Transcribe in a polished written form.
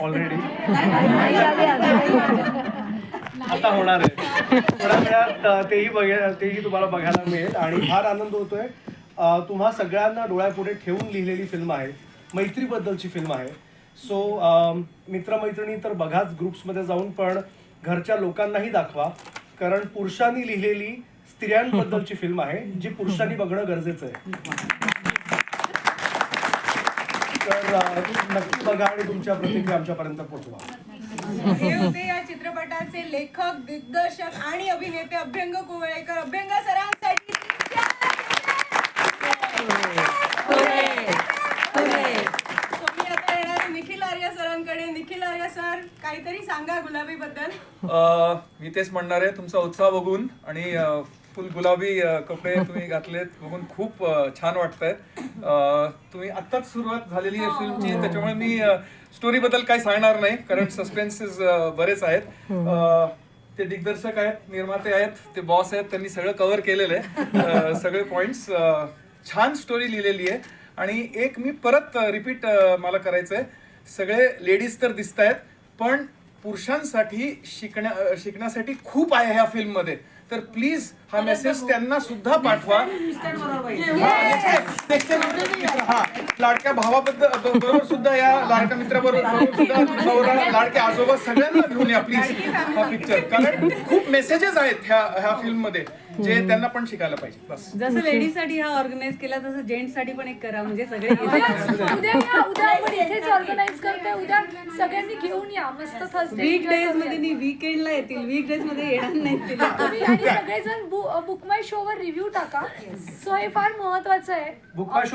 Already. आता होणार आहे थोड्या वेळात, तेही तुम्हाला बघायला मिळेल आणि फार आनंद होतोय. तुम्हा सगळ्यांना डोळ्यापुढे ठेवून लिहिलेली फिल्म आहे, मैत्रीबद्दलची फिल्म आहे. सो मित्रमैत्रिणी तर बघाच ग्रुप्समध्ये जाऊन, पण घरच्या लोकांनाही दाखवा, कारण पुरुषांनी लिहिलेली स्त्रियांबद्दलची फिल्म आहे जी पुरुषांनी बघणं गरजेचं आहे. तर नक्की बघा आणि तुमच्या प्रतिक्रिया आमच्यापर्यंत पोहोचवा. हे होते या चित्रपटाचे लेखक, दिग्दर्शक आणि अभिनेते अभ्यंग कुवळेकर. अभ्यंग सरांसाठी मी आता येणार निखिल आर्य सरांकडे. निखिल आर्य सर, काहीतरी सांगा गुलाबी बद्दल. मी तेच म्हणणार आहे, तुमचा उत्साह बघून आणि फुल गुलाबी कपडे तुम्ही घातलेत बघून खूप छान वाटतंय. तुम्ही आत्ताच सुरुवात झालेली आहे फिल्मची, त्याच्यामुळे मी स्टोरी बद्दल काही सांगणार नाही, कारण सस्पेन्सेस बरेच आहेत. ते दिग्दर्शक आहेत, निर्माते आहेत, ते बॉस आहेत, त्यांनी सगळं कव्हर केलेलं आहे, सगळे पॉइंट्स. छान स्टोरी लिहिलेली आहे. आणि एक मी परत रिपीट मला करायचंय, सगळे लेडीज तर दिसत आहेत, पण पुरुषांसाठी शिकण्यासाठी खूप आहे ह्या फिल्म मध्ये. तर प्लीज हा मेसेज त्यांना सुद्धा पाठवा. लाडक्या भावाबद्दल बरोबर सुद्धा या, लाडक्या मित्राबरोबर सुद्धा, लाडक्या आजोबा सगळ्यांना घेऊन या प्लीज हा पिक्चर, कारण खूप मेसेजेस आहेत ह्या फिल्म मध्ये जे त्यांना पण शिकायला पाहिजे. बस जसं लेडीज साठी हा ऑर्गनाइज केला, तसं जेंट्स साठी पण एक करा, म्हणजे सगळे उद्या आपण इथेच ऑर्गनाइज करतोय. उद्या सगळ्यांनी घेऊन या मस्त थर्सडे. वीक डेज मध्ये नाही, वीकेंडला येतील, वीक डेज मध्ये येणार नाही. तुम्ही आणि सगळेजण बुक माय शो वर रिव्ह्यू टाका. सो हे फार महत्वाचं आहे. बुक माय